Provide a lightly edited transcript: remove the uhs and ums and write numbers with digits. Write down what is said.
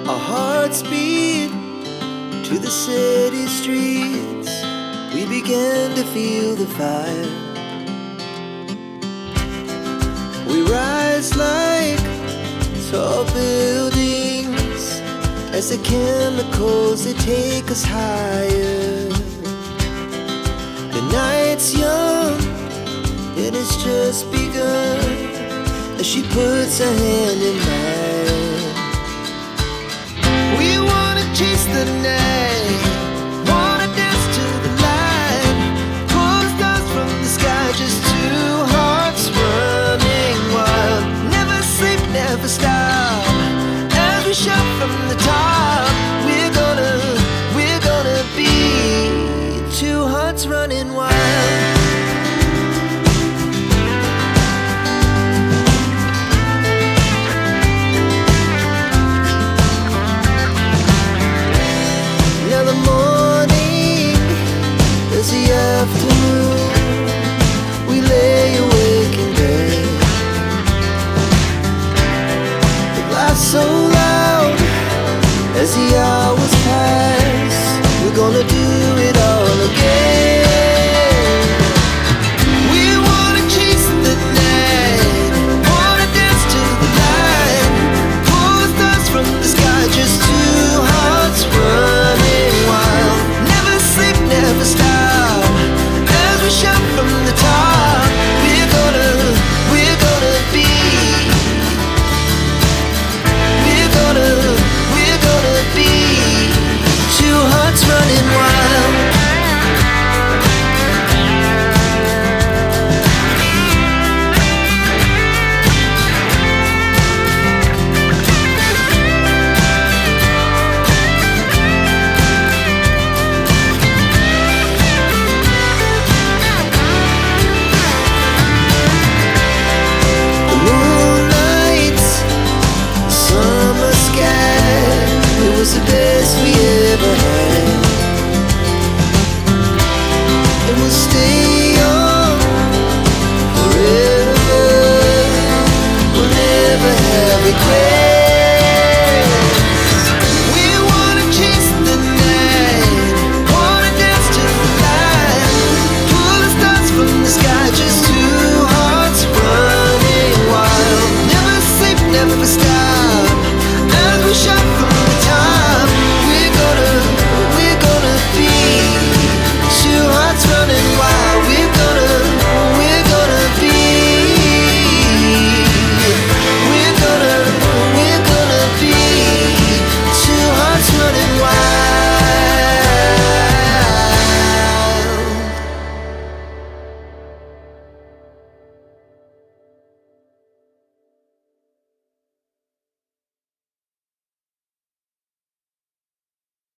Our hearts beat to the city streets. We began to feel the fire. We rise like tall buildings as the chemicals, they take us higher. The night's young and it's just begun as she puts her hand in mine. We wanna chase the night, wanna dance to the light, pull stars from the sky, just two hearts running wild. Never sleep, never stop, as we shout from the top. We're gonna be two hearts running wild. Now the morning is the afternoon. We lay awake in bed. The laughs so loud as the hours